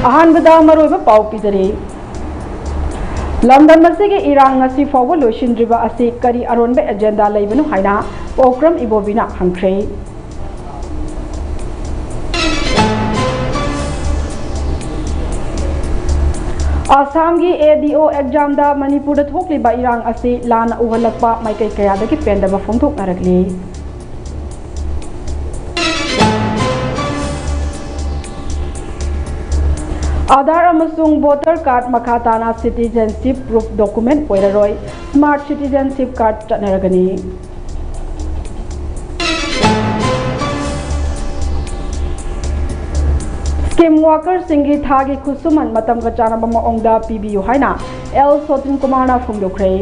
अहानबदा मरोइबा पाउ पिजरे London मसिगे इरांग ngasi फावबा लोइसिनद्रिबा असि करी अरोनबे एजेंडा लेबनु हाइना पोक्रम इबोबिना हंख्रे आसाम की ADO एग्जाम दा मणिपुर थोकलिबा इरांग असि लाना उहलकपा माइकई कयादगी पेंदबा फोंथोकनरगली आधार अमसुंग वोटर कार्ड मखाताना सिटीजनशिप प्रूफ डॉक्यूमेंट ओइररोय स्मार्ट सिटीजनशिप कार्ड चटनरगनी स्कीम वर्कर सिंगी थागी खुसुमन मतम का चानबा मओंगदा पीबीयू हाइना एल सोतिन कुमारना फुंगदोख्रे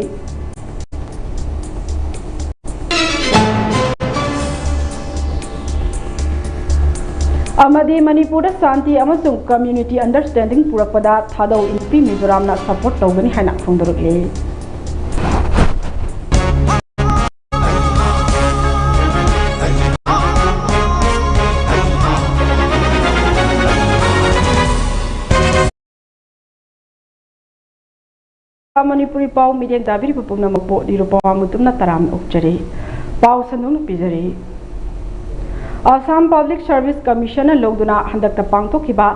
अमदी मणिपुर शांति अमसुंग कम्युनिटी अंडरस्टैंडिंग पुरपदा थादौ इनपी मिजोरामना सपोर्ट तौगनी हाइना फुंगदोरगले मणिपुरी पाव मीडियम दाबिरी पुपुंगना मपो निरुपमा मुतुमना तराम उक्चरे पाव सनुंग पिजरे आसाम पब्लिक सर्विस कमीशन लौदुना हंदकता पांगथोखिबा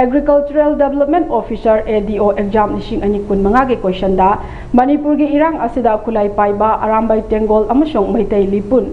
agricultural development officer ADO exam 2025 के क्वेश्चन दा मणिपुर की इरांग असिदा खुलाई पाइबा अरामबाई तेंगोल अमसोंग मैतै लिपुन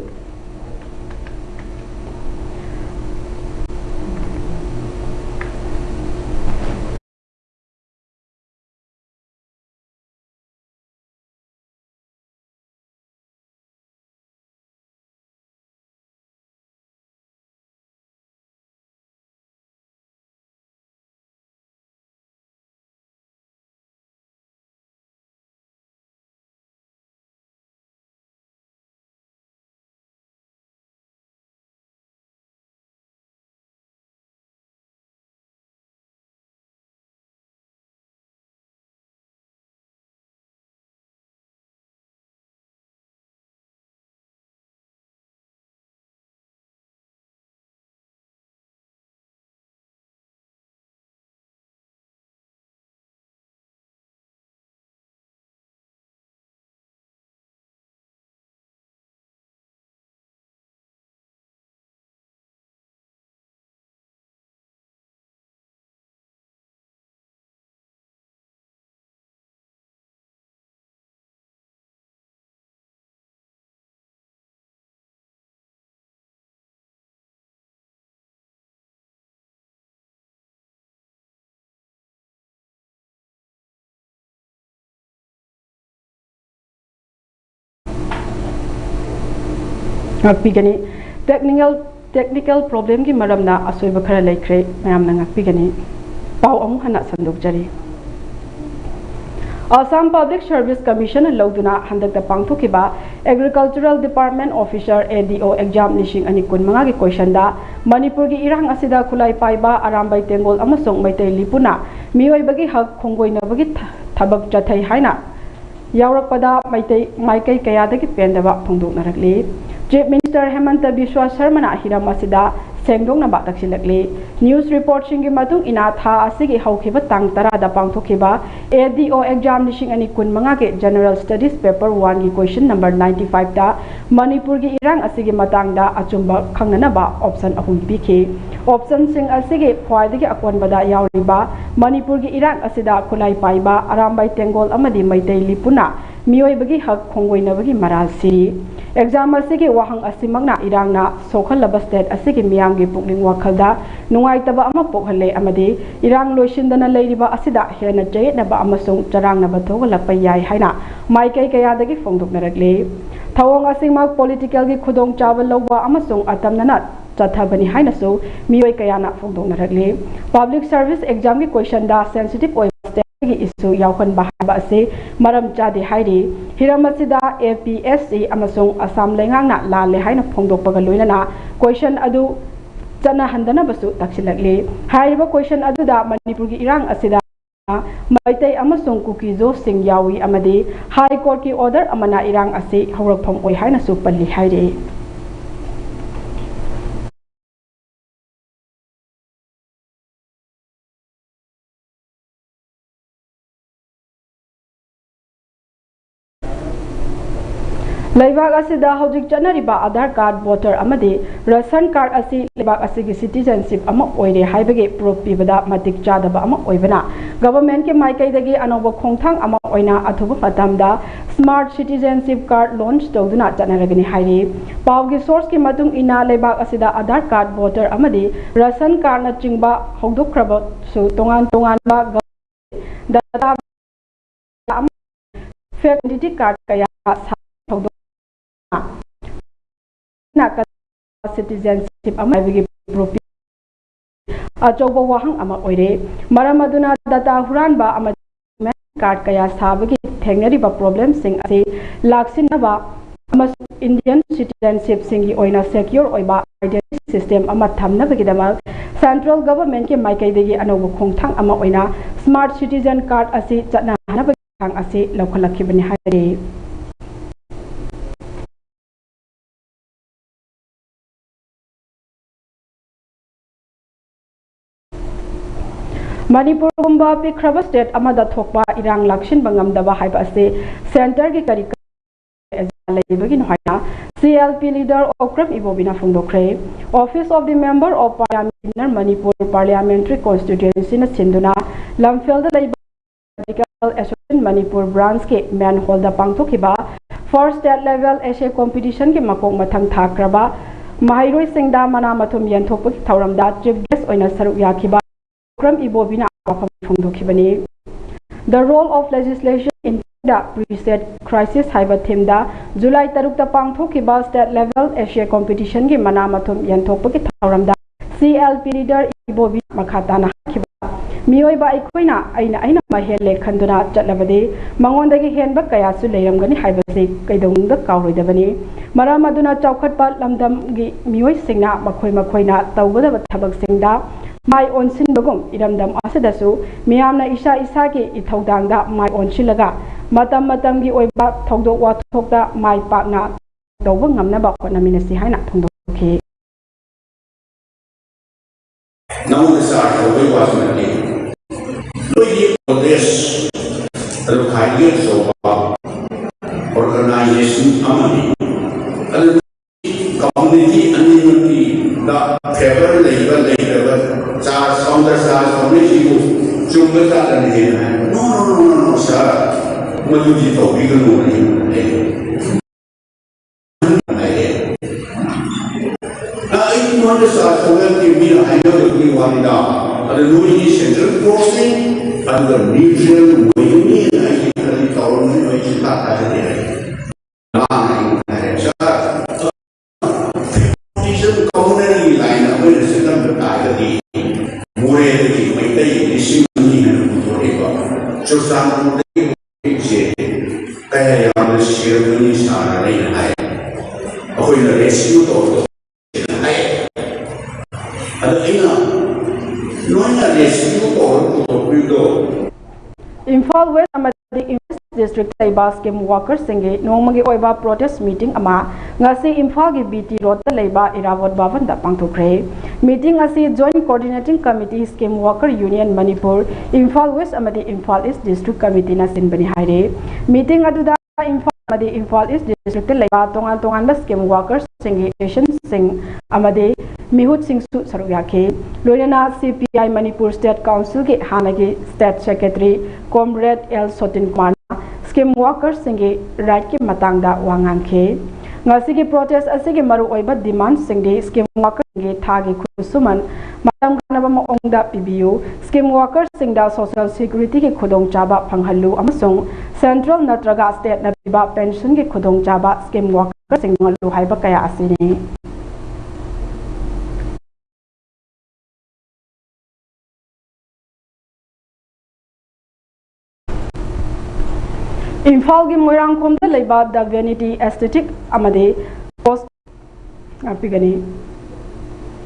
ngakpigani technical problem ki maramna asoiba khara laikre mayamna ngakpigani pau amu hana sandokjari Assam Public Service Commission loduna handakta pangthokiba Agricultural Department Officer ADO exam 2025 ki question da Manipur ki irang asida khulai paiba arambai tengol amasong maitai lipuna mioi bagi hak khongoina bagi thabak chathai haina yaurakpada maikai kayadagi pendaba phongdoknarakli Chief Minister Hemanta Biswa Sharma hiram asida sengdong na bataksilakli news report singi matung ina tha asigi haukiba tang tara da pangthokiba ADO exam 2025 ke general studies paper 1 ki question number 95 da Manipur ki irang asigi matang da achumba khangnana ba option ahum pikhi option sing asigi khwaidagi akon bada yauriba Manipur ki irang asida khulai paiba arambai tengol amadi maitai lipuna mioi bagi hak khongoi na bagi maral siri exam asigi wahang asimagna irangna sokhalaba state asigi miyam gi pukling wakhalda nungai taba ama pokhalle amadi irang loisindana leiriba asida hena jayna ba amasung charang na batho lakpa yai haina maikai kaya dagi fongdoknarakle thawong asingma political gi khudong chawal lawwa amasung atamnana chathabani haina so mioi kaya na fongdoknarakle public service exam gi question da sensitive oi की issue यावखन bahaba ase maram chadi hairi hiramasida APSC amasung Assam lengang na lale haina phongdokpaga loinana question adu chana handana basu taksilakle haiba question adu da Manipur gi irang asida maitai amasung kukizo sing yawi amadi high court ki order amana irang ase hawrapham oi haina su palli haire Laibak asida hojik chanariba Aadhaar card voter amadi ration card asi laibak asigi citizenship ama oire haibage proof pibada matik chadaba ama oibana government ke maikaidagi anoba khongthang ama oina athuba matamda smart citizenship card launch tawduna chanaragani hairi pawgi source ki matung ina laibak asida Aadhaar card voter amadi ration card na chingba hogdokraba su tongan ba data fake identity card kaya citizenship amagi proof achoba wahang ama oire maramaduna data huranba amadi card kaya sabagi thengnari ba problem sing ase laksinaba amas Indian citizenship singi oina secure oiba identity system ama thamnabagi dama central government ke maikaidagi anoba khongthang ama oina smart citizen card ase chana hanabagi thang ase lokhalakibani haire Manipur gumba pikraba state amada thokpa irang lakshin bangam daba haiba ase center ki kari laibagi noya CLP leader Okram Ibobina Fundokre Office of the Member of Parliament Manipur Parliamentary Constituency na sinduna Lamphel da Medical Association Manipur branch ke manhole da pangthokiba first state level essay competition ke makok mathang thakraba mahairoi singda mana mathum yanthopuk thauramda chief guest oina saruk yakiba Ibobina The role of legislation in the preset crisis haiba themda July tarukta pangthokiba state level Asia competition gi manamathum yanthokpaki thauramda CLP leader Ibobi makhatana hakiba miyoiba ikoina aina mahele khanduna chatlabade mangondagi henba kaya su leiramgani haibase kaidongda kawroidabani maramaduna chawkhatpa lamdam gi miyoi singna makhoina tawgada thabak singda Mai onsin bagum iramdam asadasu miyamna isa ki ithaudangda mai onsilaga matam gi oiba thogdok wathokda mai pakna tawba ngamnaba honaminasi haina thongdokhi Now the start of the wasn't this the kindness of organization Mami and community and unity the favor labor charge on the stars on the issue Jumata and no sir Maluji to be I want to start something we I know that we want down and the new central crossing and the neutral way I government which is not community line of the system the more so some kaya yung share ni sa rin ay ako yung rescue to ano ina noon na rescue to Imphal West Amadi District Laibas Game Workers Singe Nomagi Oiba protest meeting ama ngasi Imphal gi BT Road ta Laiba Irawat Bhavan da pangthokre meeting asi Joint Coordinating Committee Scheme Worker Union Manipur Imphal West Amadi Imphal East District Committee na sinbani haire meeting aduda Imphal Amadi Imphal East District Laiba tongan ba Scheme Workers Singe Asian Sing Amadi Mihut Singh Su Saruyake Loyana CPI Manipur State Council ke Hanagi State Secretary Comrade L Sotin Kumar Scheme Workers singe right ke matangda wangang ke ngasi ke protest asige maru oiba demand singde scheme workers singe thagi khusuman matam ganaba ma ongda PBU scheme workers singda social security ke khudong chaba phanghallu amasung central natraga state na biba pension ke khudong chaba scheme workers singlu haiba kaya asini Imphal gi Moirangkhom da leiba the Vanity Aesthetic amade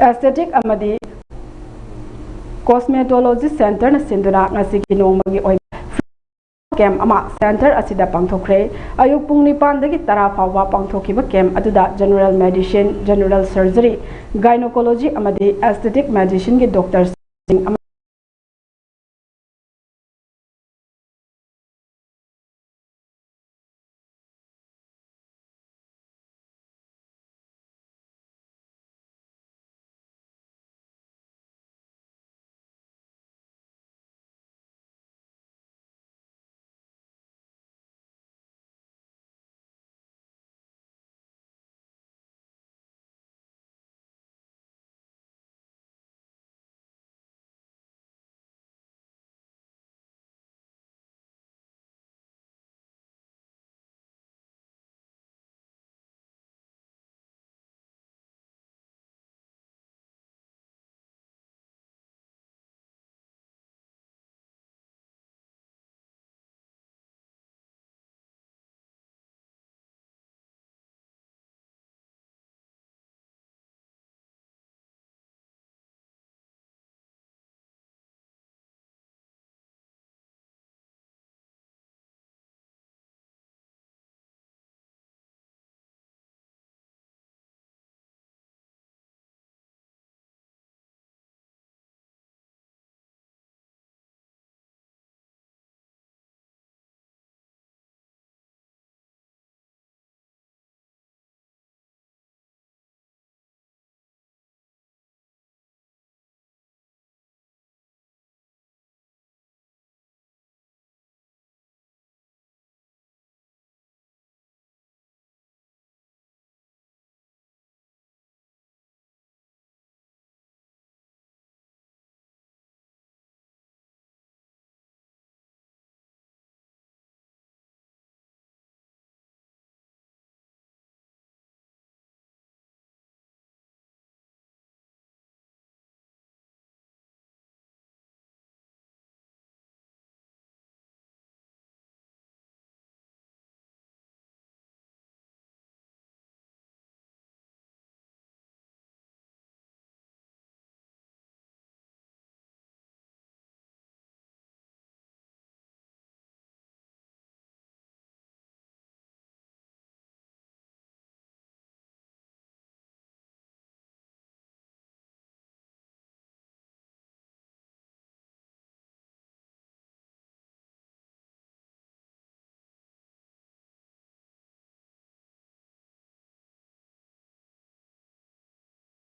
Aesthetic amade Cosmetology Center na sinduna ngasi gi nongmagi oi camp ama center asida pangthokre ayuk pung 9 dagi 10 fawba pangthokiba camp aduda general medicine general surgery gynecology amade aesthetic medicine gi doctors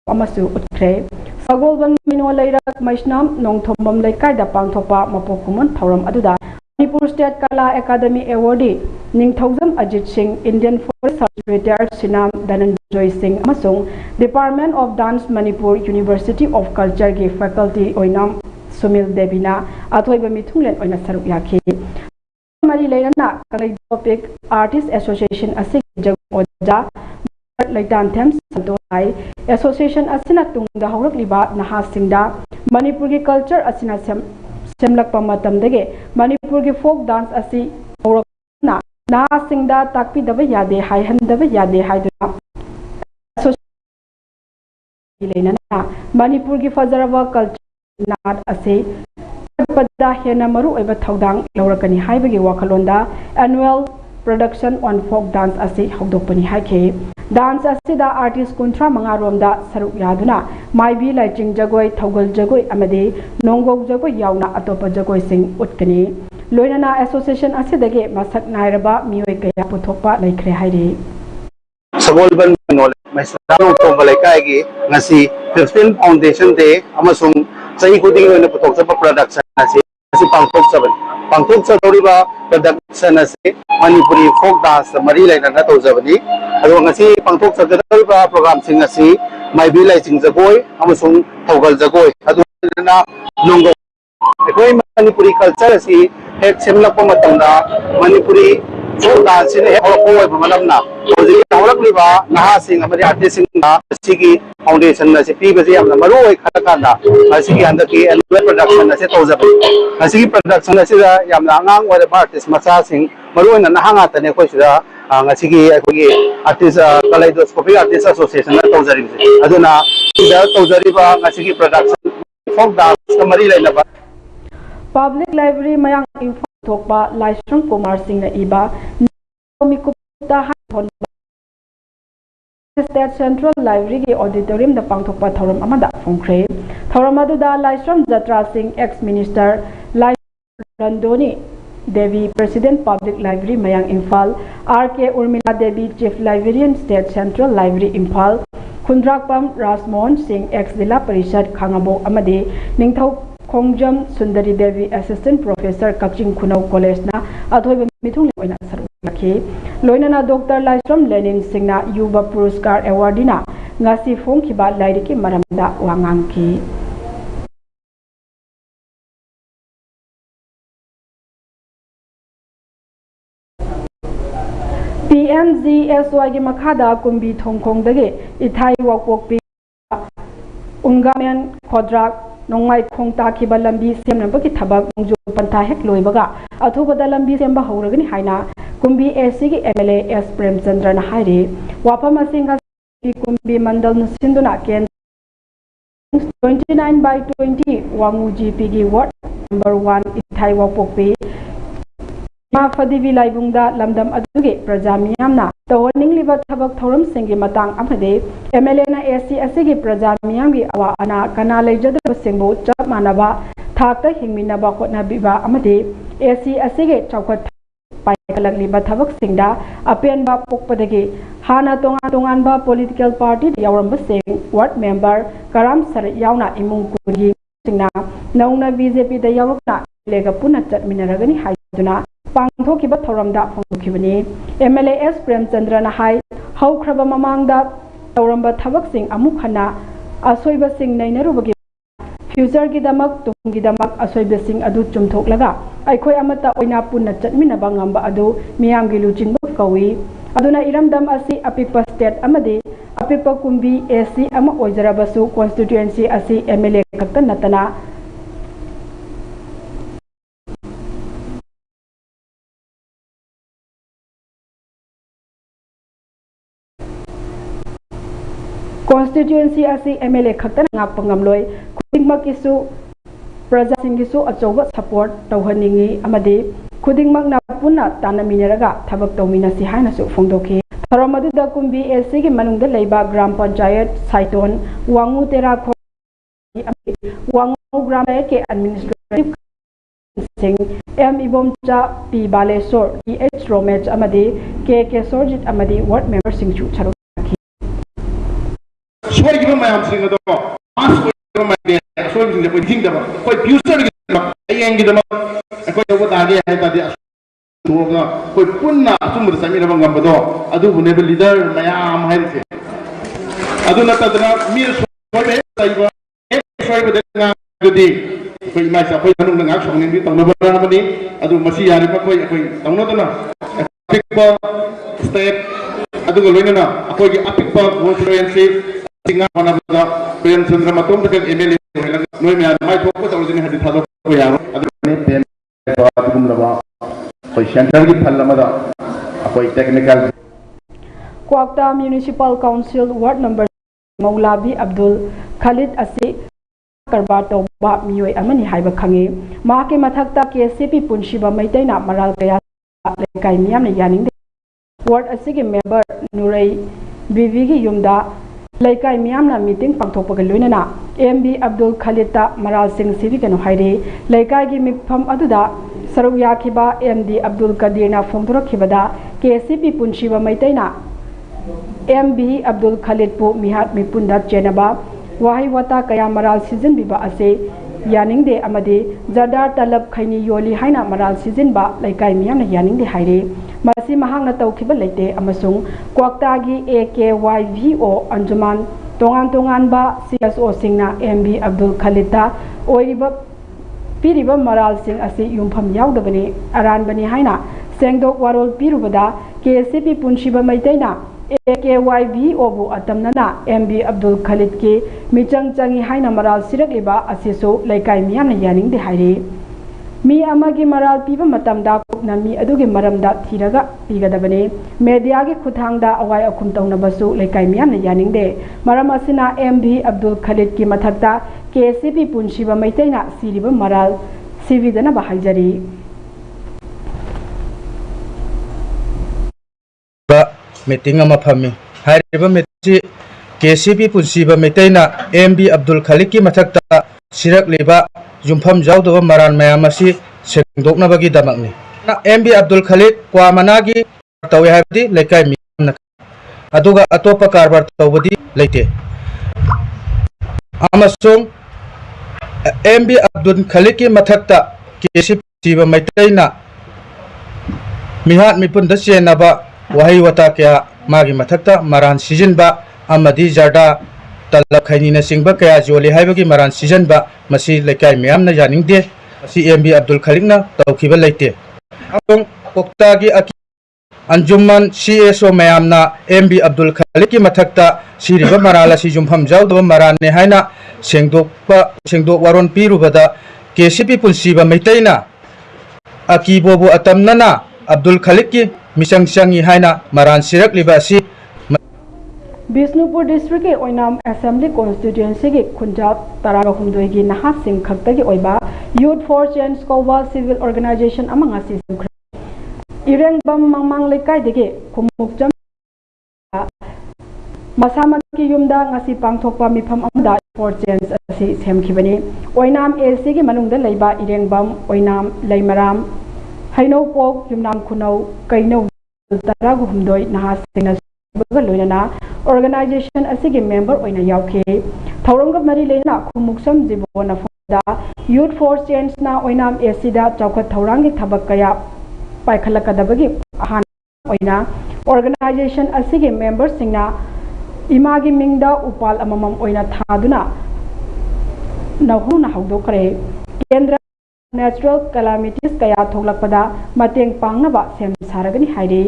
amasu utkre Sagolban Mino Leirak Maisnam Nongthombam Lekai da Pangthopa Mapokumun Thoram Aduda Manipur State Kala Academy Awardee Ningthousam Ajit Singh Indian Forest Retired Sinam Dhananjoy Singh amasung Department of Dance Manipur University of Culture gi faculty oinam Sumil Devina athoiba mithunglen oina saruk yakhi mari leirana kalai topic Artist Association asig jagoja Laitan Thames Santonai Association asina tungda haurakliba nahasingda Manipur gi culture asina semlakpa matamdage Manipur gi folk dance asi haurakna nahasingda takpidaba yade haihandaba yade haiduna leirana Manipur gi fazaraba culture Not a say, but the Henamaru ever Togdang, Laurakani Haibagi Wakalonda, annual production on folk dance as a Hogdopani Hake. Dance as the artist Kuntra Mangaromda, Saruk Yaduna, my be like Jing Jagoi, Togol Jagoi Amade, Nongo Jagoi Yauna, Atopa Jagoi Sing Utkani. Loinana Association as the gate, Masak Nairaba, Miweke Putopa, like Haide. Sagolban Manol, my son from Valakagi, Nasi, 15 Foundation Day, Amazon. Say good thing when the production as a Pangtok Satoriba production as a Manipuri folk dance, Marilla and Nato Zavani. As long as he Pangtok Satoriba program sing as he might be like the boy, Amazon Togal the boy. Aduna Longo. A boy Manipuri culture as he had Semla Pomatanda, Manipuri folk dance in a whole Manamna. Liba, Nahasing, Artising, Sigi Foundation, as a PBC of the Maru Katakanda, Asiki and the key and production as a Tozabi. Asiki production as a Yamang, where the artist Masasing, Maru and Nahanga, and Ekoshida, Asiki, Artist Kaleidoscopic Artist Association, Tozari. Aduna, Tozariba, Asiki production, folk dance, Marilla. Public Library Mayang Info Tokpa, Lystrom Kumar Singh Iba, Mikuta State Central Library Auditorium the Pangthokpa Thoram Amada Phongkre Thoram Aduda Lystrom Jatra Singh ex-minister Randoni Devi President Public Library Mayang Imphal RK Urmila Devi Chief Librarian State Central Library Imphal Khundrakpam Rasmohan Singh ex-Zilla Parishad Khangabo Amade Ningthau Khongjam Sundari Devi Assistant Professor Kaching Khunau College na Athoiba Mithung Oina Sarukhi Loinana Dr. Lystrom Lenin Singna Yuba Puruskar Awardina Ngasi Phongkiba Lairiki Maramda Wangangki PMGSY gi Makhada Kumbi Thongkhong dage Ithai Wakpokpi Ungamen Khodrak Nongai Khongta Kiba Lambi Semnabaki Thabak Mungju Panta Hek Loibaga Athubada Lambi Semba Hauragani Haina Kumbi SC MLA S Premchandra na haire Wapama Singa Kumbi Mandal Sinduna Ken 29/20 Wangu GPG Ward number 1 Ithai Wakpokpi Ma Fadivi Laibungda Lamdam Aduge Prajamiyamna Tawaning Liva Thabak Thoram Singi Matang Amade MLA na SC Asigi Prajamiyamgi Awa Ana Kana Lejadra Singbo Chap Manaba Thakta Hingminaba Hotnabiba Amade SC Asigi Chawkat Paikalagli Bathavak Singda Apian Ba Pokpadagi Hana Tongan Ba Political Party Yauramba Singh Ward Member Karam Sar Yauna Imung Kugi Singna Nauna BJP the Yaurukna Lega Punachat Minaragani Haiduna Pangthokiba Thoramda Phongkibani MLA S Premchandra na hai Haukraba Mamangda Tauramba Thavak Singh Amukhana Asoiba Singh Nainarubagi Future Gidamak Tungidamak Asoiba Singh Adu Chumthoklaga Aikoi Amata Oina Punna Chatminaba Ngamba Adu Miyamgi Luchinba Kawi Aduna Iramdam Asi Apipa State Amade Apipa Kumbi AC Ama Oizarabasu Constituency Asi MLA Kakta Natana Constituency asi MLA khaktan ngak pangamloi khudingmak isu praja singisu achoba support tawhaningi amade khudingmak na punna tanaminaraga thabak tawminasi haina su phongdoki tharamadu da kumbi SC gi manungda leiba gram panchayat saiton wangu tera kho wangu gram panchayat ke administrative sing M Ibomcha P Balesor H Romech amade K Sorjit amade ward member singchu charu ꯑꯁꯣꯏꯈꯤꯕ ꯃꯌꯥꯝꯁꯤꯡ ꯑꯗꯣ ꯑꯁꯣꯏꯕꯁꯤꯡꯁꯦ ꯑꯩꯈꯣꯏ ꯊꯤꯡꯗꯕ ꯑꯩꯈꯣꯏ ꯐ꯭ꯌꯨꯆꯔꯒꯤꯗꯃꯛ ꯍꯌꯦꯡꯒꯤꯗꯃꯛ ꯑꯩꯈꯣꯏ ꯇꯧꯕ ꯇꯥꯒꯦ ꯍꯥꯏ ꯇꯥꯔꯗꯤ ꯊꯣꯛꯑꯒ ꯑꯩꯈꯣꯏ ꯄꯨꯟꯅ ꯑꯆꯨꯝꯕꯗ ꯆꯠꯃꯤꯟꯅꯕ ꯉꯝꯕꯗꯣ ꯑꯗꯨꯕꯨꯅꯦꯕ ꯂꯤꯗꯔ ꯃꯌꯥꯝ ꯍꯥꯏꯔꯤꯁꯦ ꯑꯗꯨ ꯅꯠꯇꯗꯅ ꯃꯤꯅ ꯁꯣꯏꯕ ꯍꯦꯛ ꯂꯩꯕ ꯍꯦꯛ ꯁꯣꯏꯕꯗ ꯑꯗꯨꯗꯤ ꯑꯩꯈꯣꯏ ꯏꯃꯥ ꯏꯆꯥ ꯑꯩꯈꯣꯏ ꯃꯅꯨꯡꯗ ꯉꯥꯏꯍꯥꯛ ꯁꯥꯎꯅꯤꯡꯕꯤ ꯇꯧꯅꯕ ꯑꯃꯅꯤ ꯑꯗꯨ ꯃꯁꯤ ꯌꯥꯔꯤꯕ ꯑꯩꯈꯣꯏ ꯇꯧꯅꯗꯅ ꯑꯄꯤꯛꯄ ꯁ꯭ꯇꯦꯠ ꯑꯗꯨꯒ ꯂꯣꯏꯅꯅ ꯑꯩꯈꯣꯏꯒꯤ ꯑꯄꯤꯛꯄ ꯀꯣꯟꯁꯇꯤꯇꯨꯌꯦꯟꯁꯤ ꯉꯥꯛ ꯍꯣꯠꯅꯕꯗ ꯄ꯭ꯔꯦꯝꯆꯟꯗ꯭ꯔ ꯃꯇꯣꯝꯇ ꯑꯦꯝ.ꯑꯦꯜ.ꯑꯦ. ꯑꯣꯏꯍꯜꯂꯒ ꯅꯣꯏ ꯃꯌꯥꯝ ꯃꯥꯏ ꯊꯣꯛꯄ ꯇꯧꯔꯁꯤꯅꯤ ꯍꯥꯏꯗꯤ ꯊꯥꯗꯣꯛꯄ ꯌꯥꯔꯣꯏ ꯑꯗꯨꯒꯨꯝꯂꯕ ꯑꯩꯈꯣꯏ ꯁꯦꯟꯇꯔꯒꯤ ꯐꯜ ꯑꯃꯗ ꯑꯩꯈꯣꯏ ꯇꯦꯛꯅꯤꯀꯦꯜ ꯀ꯭ꯋꯥꯛꯇꯥ municipal council ward number Maulabi Abdul Khalid असी करबार तौबा मियोय अमनी हाइबा खंगे माके मथक्ता केसीपी पुनशिबा मैतैना मराल कया लेकाय मियामना यानिंग वार्ड असिगे मेंबर नुरई बीवी की युमदा लेकाय मियामना मीटिंग पांगथोकपगा लोइनना एमबी अब्दुल खालिदता मराल सिंह सिविक नो हाइरे लेकाय की मिफम अदुदा सरुक याखिबा एमडी अब्दुल कदीरना फोंदोरखिबदा केसीपी पुनशिबा मैतैना एमबी अब्दुल खालिद पु मिहात मिपुंदा चेनबा वाही वता कया मराल सीजन बिबा असे यानिंगदे अमदे जदार तलब खैनी योली हाइना मराल सीजन बा लेकाय मियामना यानिंगदे हाइरे मसी महांगना तौखिबा लेते अमसुंग क्वाक्तागी AKYVO अंजुमान तोंगान तोंगान बा CSO सिंगना एमबी अब्दुल खालिदता ओइरिबा पीरिबा मराल सिंह असे युमफम यावदबने अरानबने हाइना सेंगदोक वारोल पीरुबदा KCP पुनशिबा मैतैना AKYVO बु अतमनना MB अब्दुल खालिद के मिचंग चंगी हाइना मराल सिरकलिबा असिसो लेकाय मियामना यानिंगदे हाइरे मी अमागी मराल पीबा मतमदा कुपना मी अदुगे मरमदा थीरगा पीगदबने मीडिया के खुथांगदा अवाय अखुम तौनबसु लेकाय मियामना यानिंगदे मरम असिना MB अब्दुल खालिद की मथक्ता KCP पुनशिबा मैतैना सिरिबा मराल सिविदना बहाइजरी मीटिंग फमी मीटिंग केसीपी पुनसीबा मैतैना एमबी अब्दुल खालिद की मथक्ता सिरकलिबा युमफम जाउदबा मरान मयाम असी सेंगदोकनबगीदमकनी एमबी अब्दुल खालिद क्वामनागी तौवे हाबदी लेकाय मियामना अदुगा अतोपा कारबार तौबदी लेते अमसुंग एमबी अब्दुल खालिद की मथक्ता केसीपी पुनसीबा मैतैना मिहात मिपुंदा चेनबा वही वता क्या मागी मथक्ता मरान सीजनबा अमदी जर्दा तलब खैनीना सिंगबा कया जोली हाइबगी मरान सीजनबा मसी लेकाय मियामना यानिंगदे मसी एमबी अब्दुल खालिदना तौखिबा लेते अबंग कोक्तागी अकी अंजुमन CSO मयामना एमबी अब्दुल खालिद की मथक्ता सिरिबा मराल असि जुमफम जाउदबा मरानने हाइना सेंगदोक वारोन पीरुबदा KCP पुनसीबा मैतैना अकीबोबु अतमनना अब्दुल खालिद की मिचंग चंगी हाइना मरान सिरकलिबा असि बिष्णुपुर डिस्ट्रिक्ट के ओइनाम असेंबली कॉन्स्टिट्यूएंसी के खुंजा तरागा हुमदोई की नहा सिंह खक्ता की ओइबा यूथ फॉर चेंज कोवा सिविल ऑर्गेनाइजेशन अमंग असि इरेंग बम मंगमंग लेकाय देगे खुमुकजम मसामक की युमदा ngasi पांगथोकपा मिफम अमदा फॉर चेंज असि सेमखिबनी ओइनाम एसी की मनुंगदा लेबा इरेंग बम ओइनाम लेमराम हैनो पोक युमनाम खुनौ कैनो तरागु हुमदोई नहा सिंगना लोइना ऑर्गेनाइजेशन असिगे मेंबर ओइना यावखे थौरंग मरी लेना खुमुक्सम जिबोना फोदा यूथ फॉर चेंज ना ओइनाम एसीदा चौखत थौरांगी थबक कया पाइखलकदबगी हान ओइना ऑर्गेनाइजेशन असिगे मेंबर सिंगना इमागी मिंगदा उपाल अममम ओइना थादुना नहुना हौदोकरे केंद्र नेचुरल कैलामिटीज कया थोलकपदा मतेंग पांगनबा सेम सारगनी हाइरे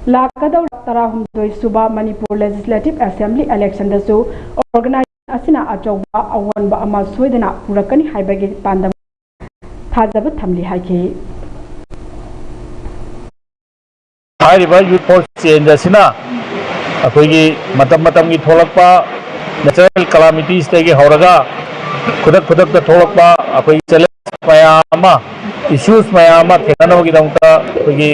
लाकदौ तराहुमदोई सुबा मणिपुर लेजिस्लेटिव असेंबली इलेक्शन दसु ऑर्गेनाइजेशन असिना अचौबा अवनबा अमा सोइदना पुरकनी हाइबगे पांदम थाजब थमली हाइके हाइरिबा यूथ फॉर चेंज असिना अखोइगी मतम की थोलकपा नेचुरल कैलामिटीज तेगी हौरगा खुदक दा थोलकपा अखोइ चैलेंज मयामा इश्यूज मयामा थेननबगीदमता अखोइगी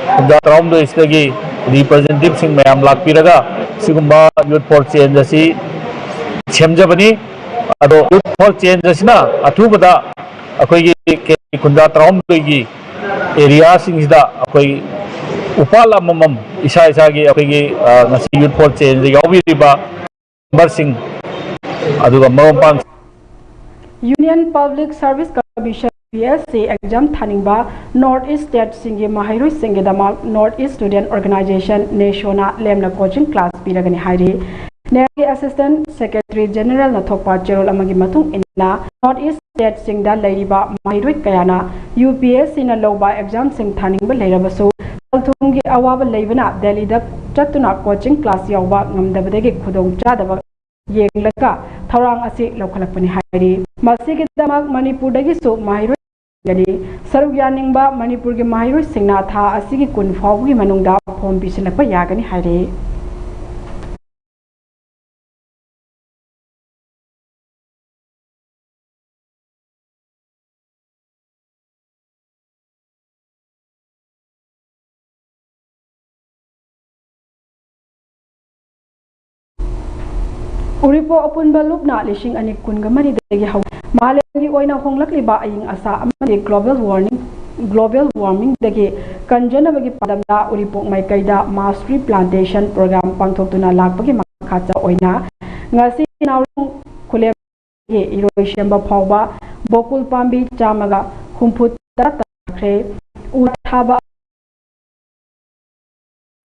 खुंजा तराहुमदोई इसतगी रिप्रेजेंटेटिव सिंग मयाम लाकपिरगा सिगुम्बा यूथ फॉर चेंज असि सेमजबनी अदो यूथ फॉर चेंज असिना अथुबदा अखोइगी खुंजा तराहुमदोइगी एरिया सिंगदा अखोइ उपाल अममम इसा इसागी अखोइगी ngasi यूथ फॉर चेंज यावबिरिबा ꯃꯦꯝꯕꯔꯁꯤꯡ ꯑꯗꯨꯒ ꯃꯔꯨꯞ Union Public Service Commission PSC exam thaningba North East State singi mahairoi singi damak North East Student Organization Nationa lemna coaching class piragani hairi Negi Assistant Secretary General na thokpa cherol amagi matung inna North East State singda leiriba mahairoi kayana UPSC na loba exam sing thaningba leirabasu Althungi awaba leibana Delhi da chatuna coaching class yawba ngamdabadagi khudong chadaba yenglaka thorang asi lokhalakpani hairi masigi damak Manipur dagi so mahairoi gani saruk yaningba Manipur gi mahairoi singna tha asigi kun fawgi manungda form bisilakpa yagani hairi Uripo apunba lupna lishing ani kunga mari dagi haw malengi oina honglakliba aying asa amani global warming dagi kanjana bagi padamda Uripo maikaida mastery plantation program pangthoktuna lakpagi makhacha oina ngasi nawrung khulem ge iroishemba phawba bokul pambi chamaga humphut takhre uthaba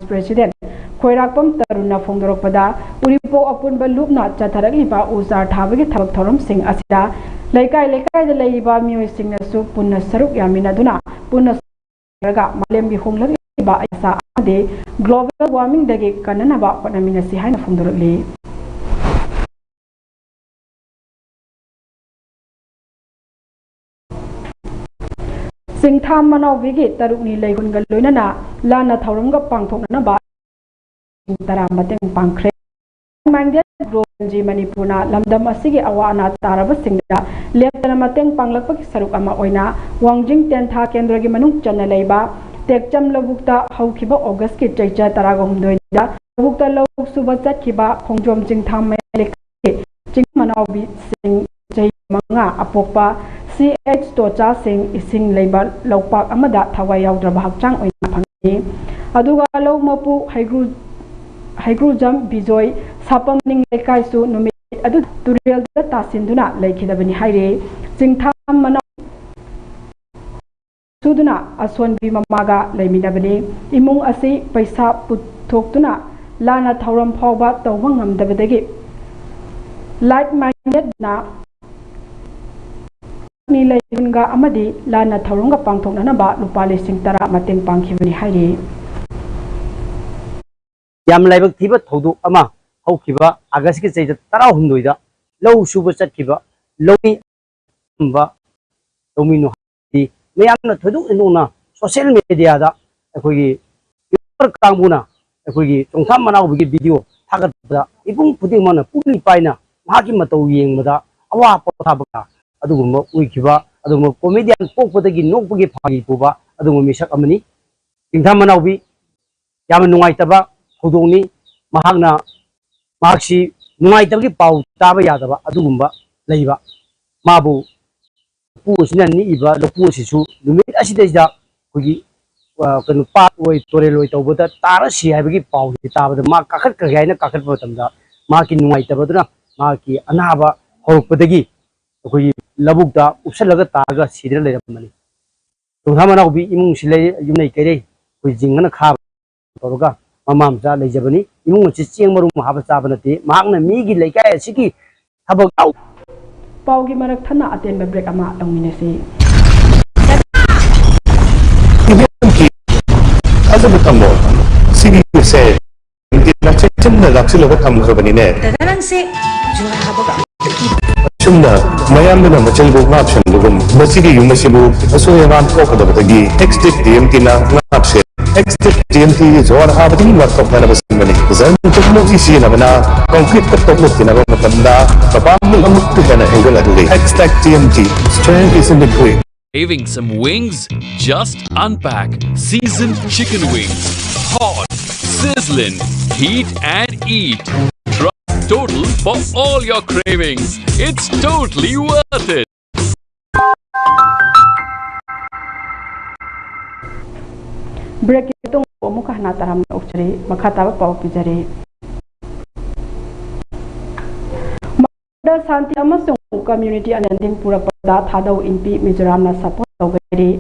President Khoirakpam Taruna Phongdorokpada Uripo Apunba Lupna Chatharagliba Uzar Thabagi Thabak Thorom Singh Asida Laikai da Laiba Miyoi Singnasu Punna Saruk Yaminaduna Punna Raga Malembi Homlagiba Asa Ade Global Warming Dagi Kananaba Panaminasi Haina Phongdorokli Singtham Manau Vigi Tarukni Laihunga Lunana Lana Thaurunga Pangthoknaba Tara Mateng Pangkre Mangde Groji Manipurna Lamdam Asigi Awana Taraba Singda Leptana Mateng Panglakpak Saruk Ama Oina Wangjing Tentha Kendragi Manung Chana Leiba Tekcham Labukta Haukiba August Ki Chaicha Taraga Humdoida Labukta Labuk Suba Chatkiba Khongjom Jingtham Melek Jing Manau Sing Jai Manga Apokpa CH Tocha Sing Ising Leiba Lokpak Amada Thawai Yaudraba Hakchang Oina Phangi Aduga Law Mapu Haigru Jam Bijoy Sapam Ning Lekai Su Numit Adu Turial Tasinduna Laikidabani Haire Jingtham Manau Suduna Aswan Bimamaga Laimidabani Imung Asi Paisa Putoktuna Lana Thauram Phawba Tawangam Dabadagi Like Minded Na Ni Laihunga Amadi Lana Thaurunga Pangthoknanaba Lupa Lising Tara Mateng Pangkhibani Haire Yam laibak thiba thodu ama haukiba August ki chei tara hundoida low suba chatkiba lowi ba domino di mayamna thodu inuna social media da akogi user kanguna akogi chongtham manau bi video thagat da ibung puding mana puli paina magi matau yengmada awa pothabaka adugumba uikiba adugumba comedian pokpodagi nokpagi phagi puba adugumba misak amani tingtham manau bi yam nungaitaba Hodoni Mahagna Maxi Nuaitagi Pau Taba Yadaba Adumba Leiba Mabu Pusina Niba the Pusisu Numit Asideza Kugi can part way Torelo Tobota Tarasi Havigi Pau Taba the Mark Kakana Kakat Botamda Markin Nuaitabaduna Marki Anaba Hopatagi Kugi Labukta Usalaga Taga Sidra Lemani. Don't have an be Imung Sile Unike with Jingana Kab Toroga. Mamamza Lejabani, Imung Chiching Marum Habasabanati, Magna Migi Lake Siki Habak Paugi Marathana attend the break ama Dominasi. As a Tambo, Civic said, the Luxil of a company net. Chumna, Mayamina Machelgo Napshan, Masigi Yumasibu, Asoyavan Pokadagi, Exit DMT Napshe. Exit DMT is all happening what of Navas Mani. Zen took no easy in Avana, concrete cut of in Avana, Papa Mukana Angle at the Exit DMT. Strength is in the green. Craving some wings? Just unpack seasoned chicken wings. Hot, sizzling, heat and eat. Trust Total for all your cravings. It's totally worth it. Break itong muka na taram na ukchari makataba pa upijari. Santi amasung community ananding purakpada thadau inpi Mizoram na support tawgari.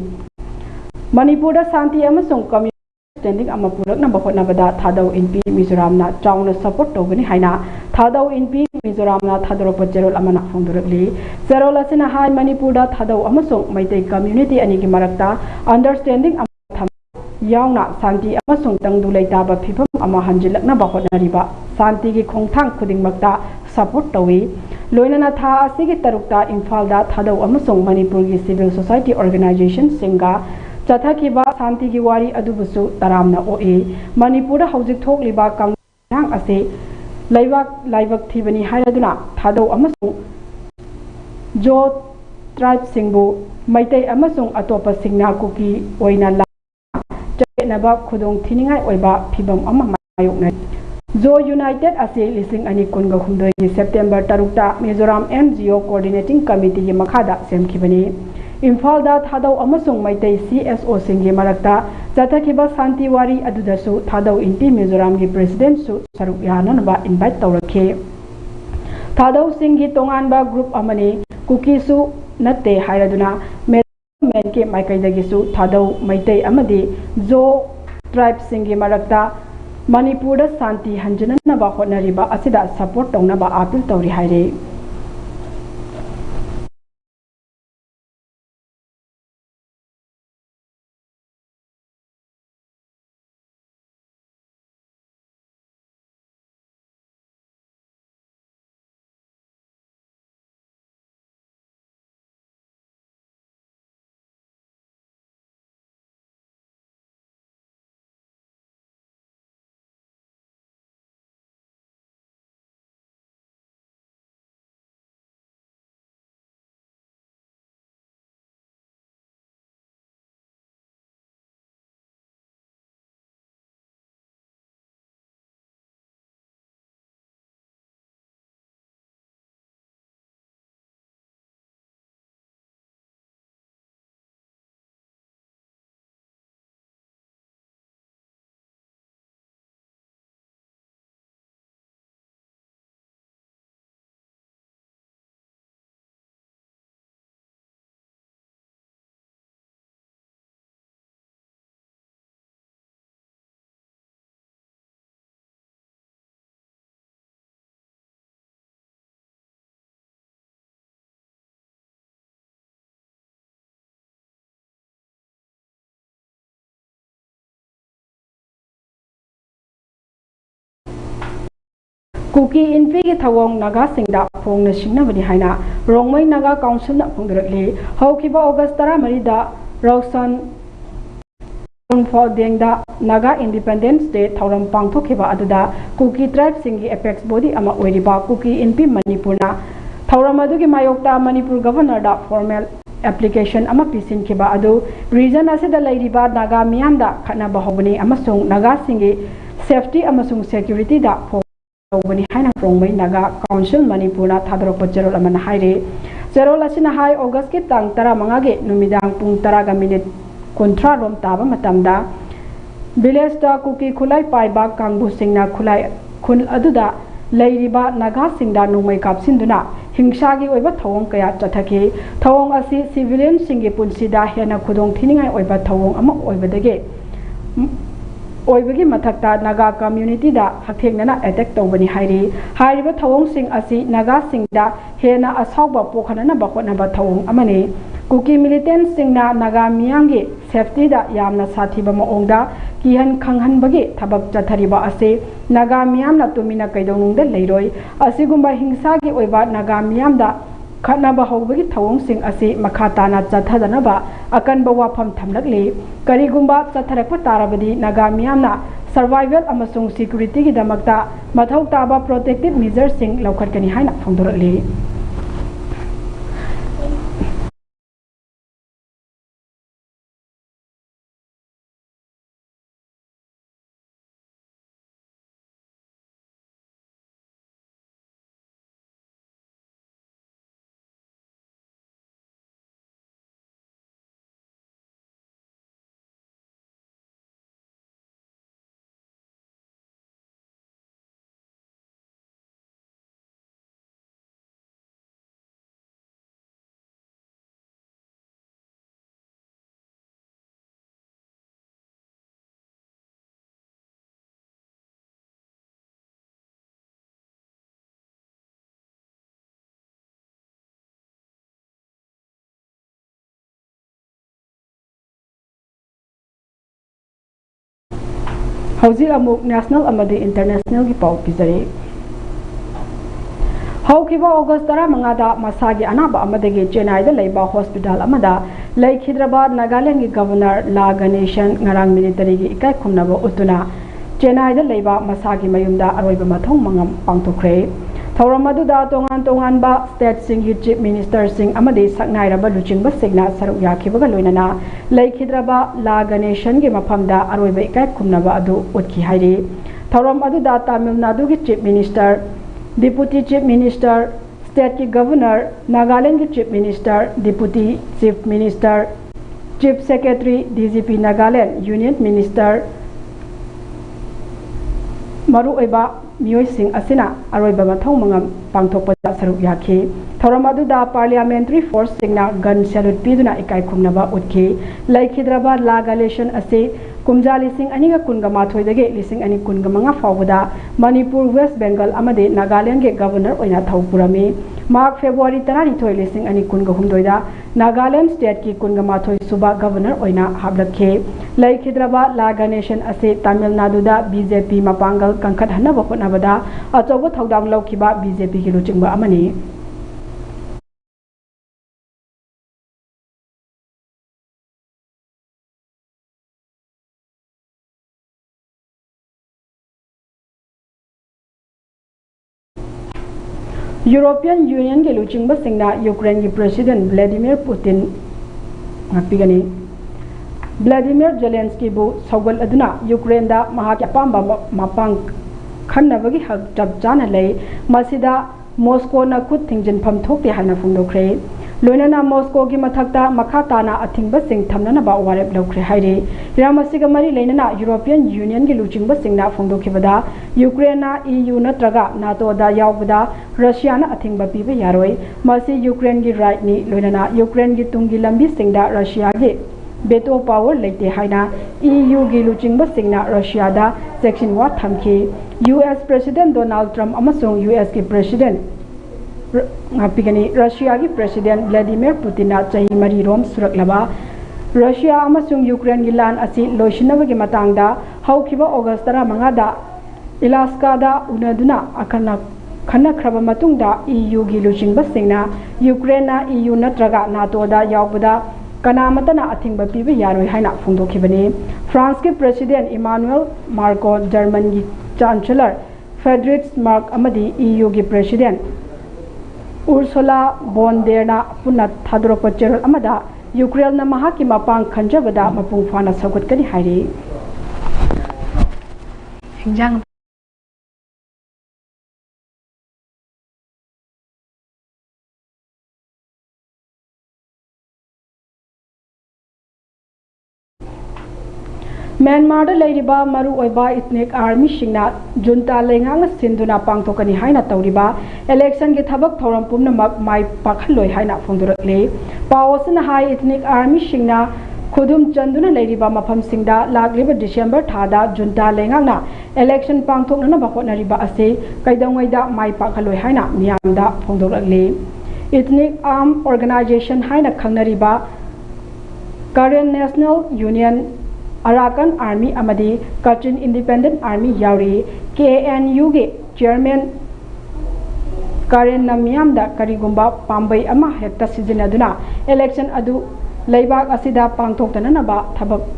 Manipur Santi amasung community standing ama purak na bahot na bada thadau inpi Mizoram na chauna support tawgani haina thadau inpi Mizoram na thadorok jerol amana phongdorakli. Jerol asina hai Manipur da thadau amasung maitai community anigi marakta understanding yauna Santi amasung tangdu leitaba phibam ama hanjilakna bahot na riba Santi gi khongthang khudingmakta support tawi loinana tha asigi tarukta Imphal thadau amasung Manipur gi civil society organization singa chathakiba Santi gi wari adubusu taramna oi Manipur da hojik thokliba kangang ase laibak thibani hairaduna thadau amasung jo tribe singbu maitai amasung atopa singna kuki oina naba khudong thiningai oiba phibam ama mayokna Zo United ase lising ani kunga humdoi gi September tarukta Mizoram NGO Coordinating Committee gi makhada semkhibani Imphal da thadau amasung maitai CSO singi marakta jathakhiba Santi wari adudasu thadau inpi Mizoram gi president su saruk yananaba invite tawrakhe thadau singi tonganba group amani kuki su natte hairaduna men ke maikaidagisu thadau maitai amadi zo tribe singi marakta Manipur da Santi hanjananaba hotnariba asida support tawnaba appeal tawri haire Kuki infi gi thawong naga singda phongna singnabani haina rongmai naga council na phongdrakli haukiba August 13 da Rausan Dengda Naga Independence Day thauram pangthokhiba aduda Kuki tribe singi apex body ama oiriba Kuki inpi Manipurna thauram adugi mayokta Manipur governor da formal application ama pisin khiba adu region asida lairiba naga miyamda khana bahobani amasung naga singi safety amasung security da Bani haina rongmai naga council Manipurna thadorok jerol amana haire jerol asina hai August ki tang tara mangage numidang pung taraga minute kontra rom taba matamda village da kuki khulai paiba kangbu singna khulai khun aduda leiriba naga singda numai kapsinduna hingsa gi oiba thawong kaya chathake thawong asi civilian singi punsida hena khudong thiningai oiba thawong ama oibadage oibagi mathakta naga community da hatheknana attack tawbani hairi hariba thawong sing asi naga singda hena asawba pokhanana bakona ba thawong amane kuki militant singna naga miyangi safety da yamna sathiba maongda kihan khanghanbagi thabak chathariba ase naga miyamna tumina kaidonungda leiroi asigumba hingsa gi oiba naga miyamda khanaba hobagi thawong sing asi makhatana chathadanaba akanba wafam thamlakli karigumba chatharakpa tarabadi naga miyamna survival amasung security gi damakta mathau taba protective measures sing laukhatkani haina phongdorakli हौजिक अमुक national अमदी international की पाउ पिजरे हौखिबा August 15 मसागी अनाबा अमदगी चेन्नईदा लेबा hospital अमदा लेखिद्रबा नागालैंड की governor La Ganesan ngarang military की इकाई खुमनबा उतुना चेन्नईदा लेबा मसागी मयुमदा अरोइबा मथौं मंगम पांगथोखरे थौरम अदुदा तोंगान तोंगानबा स्टेट सिंह चीफ मिनिस्टर सिंह अमदी सकनाइरबा लुचिंगबा सिगना सरुक याखिबगा लोइनना लेखिद्रबा ला गणेशन की मफमदा अरोइबा इकाई खुमनबा अदु उतखि हाइरि थौरम अदुदा तमिलनाडु की chief minister deputy chief minister state की गवर्नर नागालैंड की chief minister deputy chief minister chief secretary DGP Nagaland union minister मरुओइबा मियोइसिंग असिना अरोइबा मथौ मंगम पांगथोकपदा सरुक याखि थौरम अदुदा पार्लियामेंट्री फोर्स सिंगना गन सैल्यूट पीदुना इकाई खुमनबा उतखि लेखिद्रबा ला गलेशन असे कुमजा लिसिंग अनिगा कुनगा माथोइदगे लिसिंग अनि कुनगा मंगा फावदा मणिपुर वेस्ट बेंगल अमदे नागालैंड के गवर्नर ओइना थौपुरमी मार्च फेब्रुआरी 12 लिसिंग अनि कुनगा हुमदोइदा नागालैंड स्टेट की कुनगा माथोइ सुबा गवर्नर ओइना हाबलखे लेखिद्रबा ला गणेशन असे तमिलनाडुदा बीजेपी मपांगल कंखत हनबा होनबदा अचौबा थौदांग लौखिबा बीजेपी की लुचिंगबा अमनी यूरोपियन यूनियन के लुचिंग सिंगना यूक्रेन की president Vladimir Putin ngakpigani Vladimir Zelensky बु सौगल अदुना यूक्रेन दा महाक अपांबा मपांग खन्नबगी हक जब जाना लई मसिदा मॉस्को न खुद थिंगजिनफम थोकते हाना फुंदोखरे लोइनाना मॉस्को की मथकता मखा ताना अथिंगबा सिंग थमनना वारेप लौखरे हाइरे इरामसिगा मरी लेनना यूरोपियन यूनियन की लुचिंगबा सिंगना फुंदोखिबदा यूक्रेनना EU नत्रगा नाटो दा यावबदा रशियाना अथिंगबा पीबा यारोय मसि यूक्रेन की राइट नि लोइनाना यूक्रेन की तुंगी लंबी सिंगदा रशिया के बेटो पावर लेते हाइना EU की लुचिंगबा सिंगना रशिया दा सेक्शन वा थमखि US प्रेसिडेंट डोनाल्ड ट्रम्प अमसोंग US की प्रेसिडेंट ngapigani रशिया की प्रेसिडेंट व्लादिमीर पुतिन चाही मरी रोम सुरकलबा रशिया अमसुंग यूक्रेन की लान असि लोइसिनबगी मतंगदा हौखिबा ऑगस्ट 15 दा इलास्का दा उनदुना अखना खन्नख्रबा मतुंगदा EU की लुचिंगबा सिंगना यूक्रेनना EU नत्रगा नाटो दा यावबदा कनामतना अथिंगबा पीबा यारोय हाइना फुंदोखिबनी फ्रांस के प्रेसिडेंट इमानुएल मार्को जर्मन की चांसलर फ्रेडरिक मार्क अमदी EU की प्रेसिडेंट उर्सुला बोन डेरना पुनः थादोरप चेरल अमदा यूक्रेन महा की मपांग खंजबदा मपुंग फाना सगुतकनी हाइरि हिंजांग म्यांमार लेरिबा मरु ओइबा इथनिक आर्मी सिंगना जुनता लेंगांग सिंदुना पांगथोकनी हाइना तौरिबा इलेक्शन के थबक थौरम पुमनमक माइ पाखलोय हाइना फोंदुरकले पाओसना हाई इथनिक आर्मी सिंगना खुदुम चंदुना लेरिबा मफम सिंगदा लागलिबा डिसेंबर थादा जुनता लेंगांगना इलेक्शन पांगथोकना बहोनरिबा असे कैदंगैदा माइ पाखलोय हाइना मियामदा फोंदुरकले इथनिक आर्म ऑर्गेनाइजेशन हाइना खंगनरिबा Karen national union Arakan army अमदी कचिन इंडिपेंडेंट आर्मी यावरी KNU के चेयरमैन करेन नमियामदा करिगुंबा पांबई अमा हेक्ता सिजनदुना इलेक्शन अदु लेबाक असिदा पांगथोक्तननबा थबक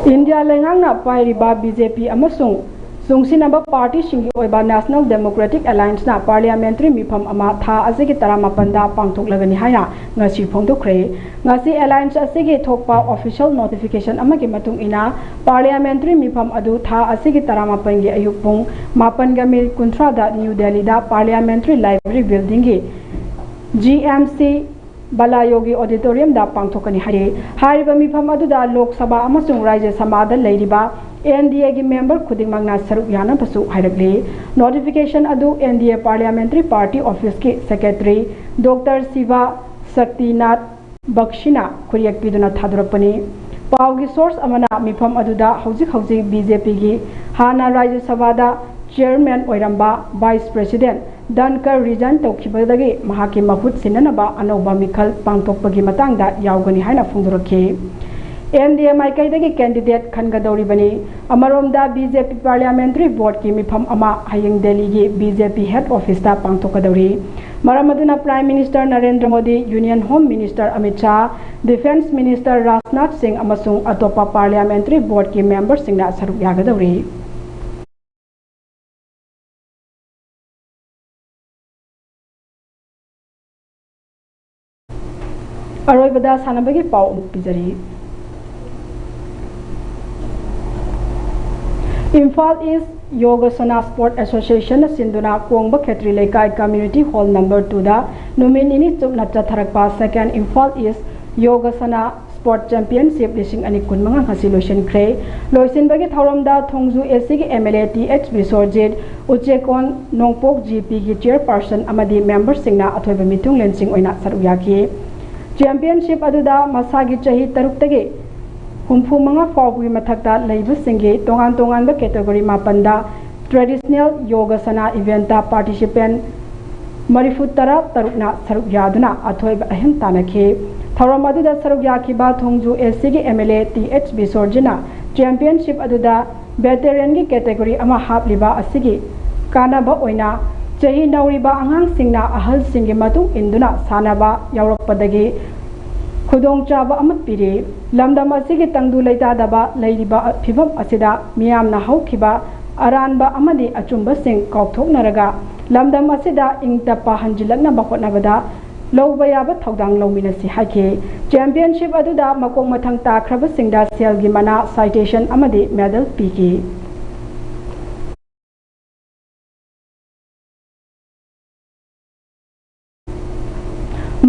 इंडिया लेंगांगना पाइरिबा बीजेपी अमसुंग सुंगसिनबा पार्टी सिंगी ओइबा नेशनल डेमोक्रेटिक अलायंस ना पार्लियामेंट्री मिफम अमा था असिगी 15 दा पांगथोकलगनी हाइना ngasi फोंदोखरे ngasi अलायंस असिगी थोकपा ऑफिशियल नोटिफिकेशन अमगी मतुंग इना पार्लियामेंट्री मिफम अदु था असिगी 15 गे अयुक पुंग 9:30 दा न्यू दिल्ली दा पार्लियामेंट्री लाइब्रेरी बिल्डिंग गे GMC बालायोगी ऑडिटोरियम दा पांगथोकनी हाइरे हाइरिबा मिफम अदुदा लोकसभा अमसुंग राज्य सभा लेरिबा NDA की मेंबर खुदिंगमंगना सरुक याना पसु हाइरकले नोटिफिकेशन अदु NDA पार्लियामेंट्री पार्टी ऑफिस के सेक्रेटरी डॉक्टर शिवा शक्तिनाथ बख्शिना खुरियक पीदुना थादुरकपनी पावगी सोर्स अमना मिफम अदुदा हौजिक हौजिक बीजेपी की हाना राज्य सभा चेयरमैन ओइरंबा वाइस प्रेसिडेंट दनकर रिजाइन तौखिबदगी महाकी महुत सिननबा अनौबा मिखल पांगथोकपगी मतंगदा यावगनी हाइना फोंदुरखी NDMI कैदगी कैंडिडेट खनगदौरिबनी अमरोमदा बीजेपी पार्लियामेंट्री बोर्ड की मिफम अमा हयंग दिल्ली की बीजेपी हेड ऑफिस ता पांगथोकदौरी मरमदुना prime minister Narendra Modi union home minister Amit Shah defence minister Rajnath Singh अमसुंग अतोपा पार्लियामेंट्री बोर्ड की मेंबर सिंगना सरुक यागदौरी अरोइबदा सानबगी पाउ पिजरी Imphal east yogasana sport association सिंधुना कोंग खेत्री लेकाई कम्युनिटी हॉल नंबर 2 दा नुमिनिनी चुपना चथरकपा second Imphal east yogasana sport championship लिसिंग अनि कुनमंगा हसी लोशनख्रे लोइसिनबगी थौरमदा थोंजू एसी की एमएलए टीएच बिसोरजित उचेकोन नोंगपोक जीपी की चेयरपर्सन अमदी मेंबर सिंगना अथोइबा मिथुंग लेंसिंग ओइना सरुक याकी चैंपियनशिप अदुदा मसागी चही तरुक्तगी हुंफु मंगा फाउगी मथक्ता लैबसिंगे तोंगान तोंगान कैटेगरी मापनदा ट्रेडिशनल योगासना इवेंटा पार्टिसिपेंट मरिफुतरा तरुकना सरुक यादुना अथोइब अहम तानखे थौरम अदुदा सरुक याखिबा थोंजू एसी की एमएलए टीएच बिसोरजना चैंपियनशिप अदुदा वेटरन की कैटेगरी अमा हापलिबा असिगी कानाबा ओइना चही नौरिबा आंगांग सिंगना अहल सिंगे मतुंग इंदुना सानाबा यावरकपदगी खुदोंग चाबा अमत पिरे लमदम असिगे तंगदु लेतादबा लैरिबा फिबम असिदा मियामना हौखिबा अरानबा अमदि अचुंबा सिंग कौथोकनरगा लमदम असिदा इंगतपा हंजिलकना बखोटनबदा लौबा याबा थौदांग लौमिनसि हाइखे चैंपियनशिप अदुदा मकोंग मथंग ताख्रबा सिंगदा सेलगी मना साइटेशन अमदि मेडल पीकी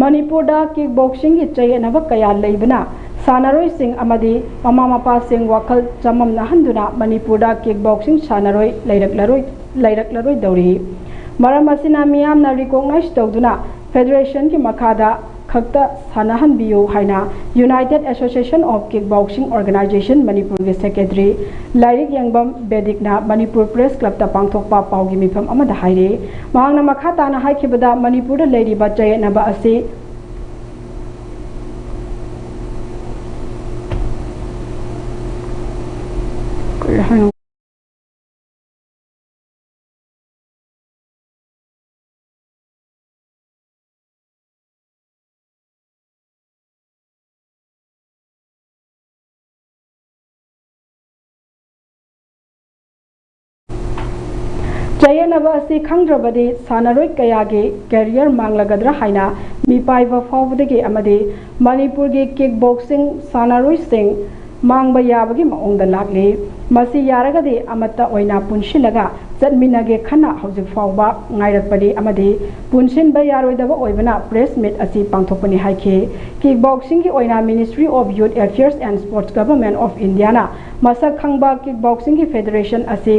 मणिपुर किक बॉक्सिंग की चयनब कया लेबना सानरोई सिंह अमदी ममा मपा सिंह वखल चममनहंदुना मणिपुर किक बॉक्सिंग सानरोई लैरकलरोई दौरी मरम असिना मियामना रिकॉग्नाइज तौदुना फेडरेशन की मखादा खक्ता सानहनबियो हाइना united association of kick boxing organisation Manipur के सेक्रेटरी लाइरिक यंगबम बेदिकना मणिपुर प्रेस क्लब ता पांगथोकपा पाउगी मिफम अमदा हाइरे महांगना मखा ताना हाइखिबदा मणिपुर लेरिबा चयनबा असी चयनबा असी खंग्रबदी सानरोई कयागे कैरियर मांगलगद्रा हाइना मिपाइबा फाउबदगी अमदी मणिपुर की किक बॉक्सिंग सानरोई सिंह मांगबा याबगी मओंगदा लागले मसी यारगदी अमत्ता ओइना पुनशिलगा चटमिनगे खना हौजिक फाउबा ngairapadi amadi punsinba yaroidaba oibana press meet asi pangthokpani haike kick boxing ki oina Ministry of Youth Affairs and Sports Government of India na masak khangba kick boxing ki federation asi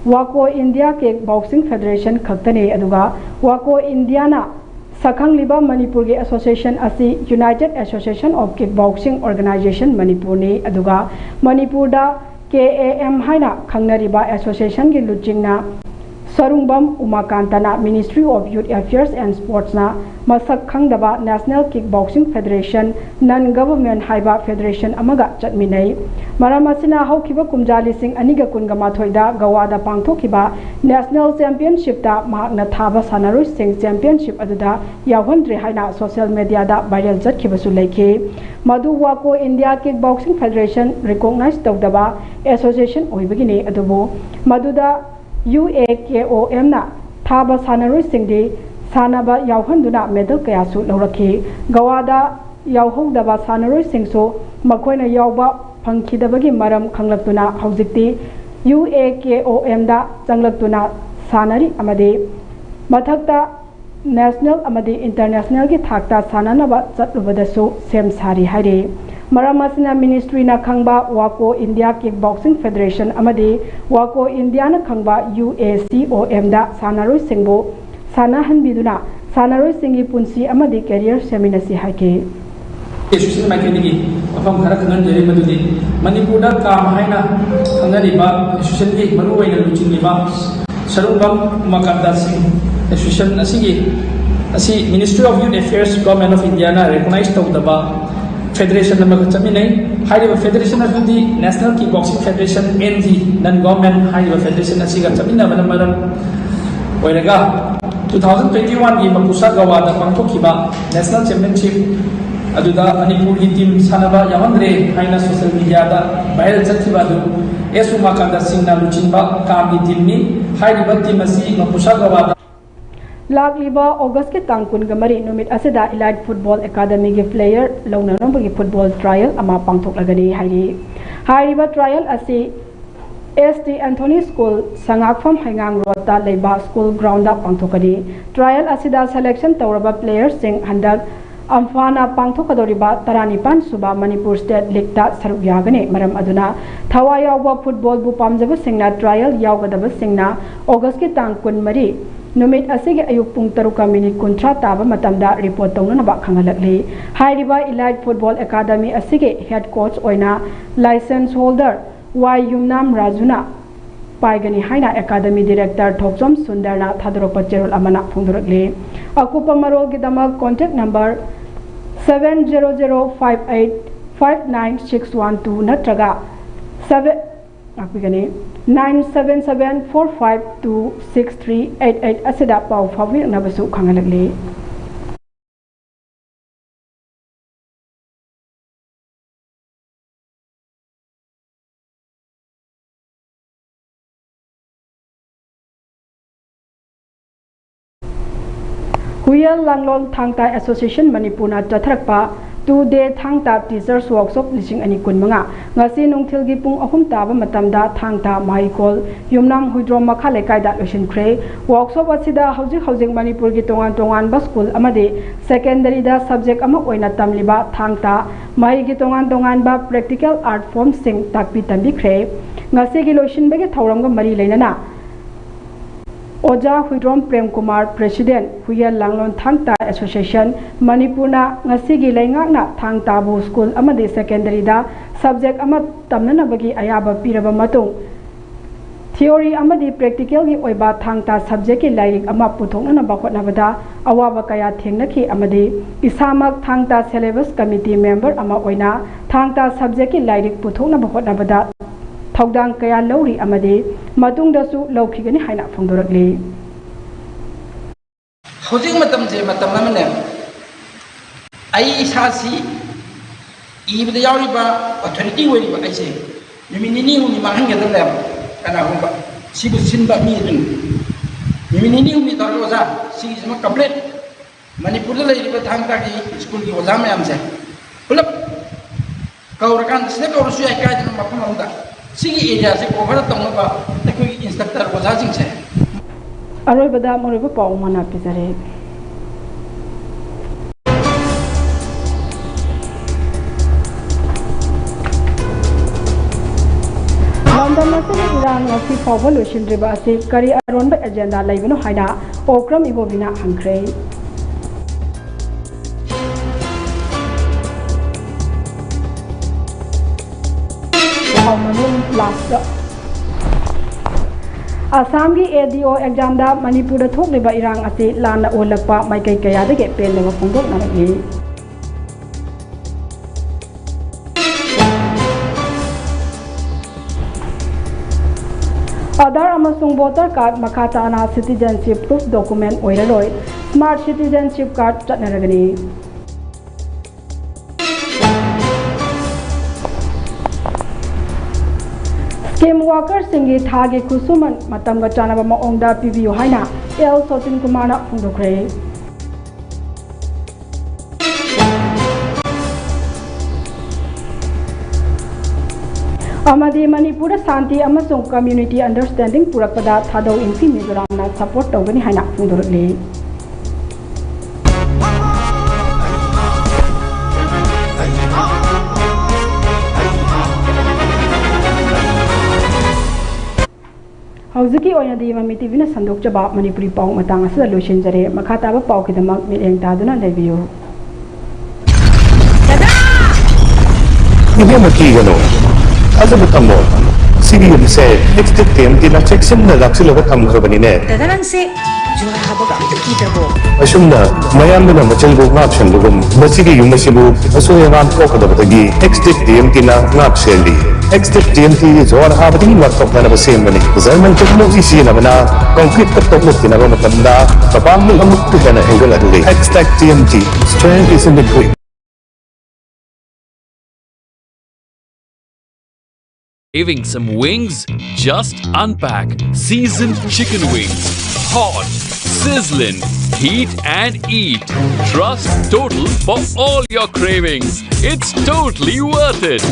Wako India kick boxing federation khaktane aduga Wako India na Sakhang liba Manipur ki association asi United Association of Kickboxing Organization Manipur ni aduga Manipur da KAM haina khangnariba association ki luchingna Sarungbam Umakantana Ministry of Youth Affairs and Sports na masak khangdaba National Kickboxing Federation non-government haiba federation amaga chatminai maramasina haukiba kumjali sing aniga kunga mathoida gawada pangthokiba national championship ta mahakna thaba sanaroi sing championship aduda yawhandre haina social media da viral jatkibasu leike madu wako India Kickboxing Federation recognize tawdaba association oibagine adubu maduda UAKOM na thaba sanaroi singdi sanaba yawhanduna medal kayasu lawrakhi gawada yawhodaba sanaroi singso makoina yawba phangkhidabagi maram khanglaktuna haujikti UAKOM da changlaktuna sanari amade mathakta national amade international ki thakta sananaba chatlubadasu sem sari haire Maramasina Ministry na khangba Wako India Kickboxing Federation amadi Wako India na khangba UACOM da sanaroi singbo sanahan biduna sanaroi singi punsi amadi career seminasi haike association माइकेनिकी मफम खरा खनन जरी मदुदी मणिपुर काम हाइना खंगनिबा association की मरु ओइना लुचिनिबा सरुंगम मकंदा सिंह एसोसिएशन असी ministry of youth affairs government of India ना रिकॉग्नाइज तौदबा फेडरेशन नंबर चमीनै हाइरिबा फेडरेशन अदुदी नेशनल किक बॉक्सिंग फेडरेशन एनजी नन गवर्नमेंट हाइरिबा फेडरेशन असिगा चमीनबा मरम ओइरगा 2021 की मकुसा गवादा पांथोखिबा नेशनल चैंपियनशिप अदुदा मणिपुर की टीम सानबा यामंद्रे हाइना सोशल मीडिया दा वायरल चथिबा दु एसु माकांदा सिंहना लुचिनबा काम की टीम नि हाइरिबा टीम असि मकुसा गवादा लागिबा अगस्त के तांग कुनगमरी नुमित असेदा इलाइट फुटबॉल एकेडमी के प्लेयर लौननबगी फुटबॉल ट्रायल अमा पांथोकलगनी हाइरिबा ट्रायल असी ST Anthony School Sangakfam Hangang Rota Leba School Ground up Pangthokadi Trial Asida selection Tauraba players sing Handak Amfana Pangthokadoriba Taranipan Suba Manipur State League Ta Saruk Yagane Maram Aduna Thawa Yawa Football Bu Pamjaba Singna Trial Yawadaba Singna August Ki Tang Kun Mari Numit Asige Ayuk Pung Taruka Minute Kuntra Taba Matamda report Tonaba Kangalakli Hairiba Elite Football Academy Asige head coach Oina license holder Why Yumnam Rajuna Paigani Haina Academy Director Thokjom Sundarna Thadropa Cherol Amana Phungdurakli Akupa Marol Gidamak contact number 700585961 Natraga 97745263888 Asida Pau Fawi Nabasu Kangalakli Huyal Langlol Thangta Association Manipuna Tatrakpa 2-day Thangta Teachers Workshop Lishing Ani Kunmanga Ngasi Nungthilgi Pung Ahum Taba Matamda Thangta Mahikol Yumnam Hudrom Makale Kaida Lushin Kre Workshop Asida Housing Manipur Gi Tongan Ba School Amade Secondary Da Subject Ama Oina Tamliba Thangta Mahigi Tongan Ba Practical Art Form Sing Takpi Tambi Kre Ngasi Gi Lushin Bege Thauramga Mari Leinana Oja Huidrom Prem Kumar President Huyal Langlon Thangta Association Manipurna Ngasigi Laingakna Thangta Bu School Amadi Secondary Da Subject Ama Tamnanabagi Ayaba Piraba Matung Theory Amadi Practical Gi Oiba Thangta Subject Ki Lairik Ama Puthokna Bakotnabada Awaba Kaya Thengnaki Amadi Isamak Thangta Syllabus Committee Member Ama Oina Thangta Subject Ki Lairik Puthokna Bakotnabada Thogdang Kaya Lowri Amadi Matung Dasu Lowkigani Haina Phungdurakli Housing Matamje Matamamane Ai Isasi Eve the Yariba authority Wariba I say Yumini Uni Mahanga the Lamb and Ahumba she was Sinba Midun Yumini Mitarosa she is not complete Manipur River Tangtaki School Yozame Amse Pull up Kaurakan Snake or Sui Kajan Makamanda Sigi area se cover Tonga the quick instructor was asking say Arobada Moriba Paumana Pizare London Iran of the Povolution River Save Kari around the agenda Liveno Haida Okram Ibovina Hankre Assam ki ADO exam da Manipur da thokliba irang ase lana olakpa maikai kaya dege peleba phungdok naragli Aadhaar amasung voter card makata ana citizenship proof document oiraloi smart citizenship card chatnaragani Scheme workers singi thagi khusuman matamga chanaba maongda PVU haina L Sotin Kumana phungdokre Amadi Manipur Santi amasung community understanding purakpada thadau infi Mizoramna support tawgani haina phungdorle Hauziki oina di Mami TV sandok jaba Manipuri pau matang asada loishin jare makha taba pau kidamak mireng taduna lebiyo Ibu makigano. Asa betamo. Sigi yumse exit TMT na section na laksilo ka tamkrabani ne. Dadarang se juara habaga amta kitabo. Asumna mayamna machalgo ngapshan dugum masigi yumasibu asoyangan ko kadabatagi exit TMT na ngapseli. Exit TMT jor habati wartok na basembani. Zaman tukmo isi na mana concrete katok na matanda kapang amuk na angle adli. Exit TMT strength is in the grip. Craving some wings? Just unpack seasoned chicken wings. Hot, sizzling, heat and eat. Trust Total for all your cravings. It's totally worth it.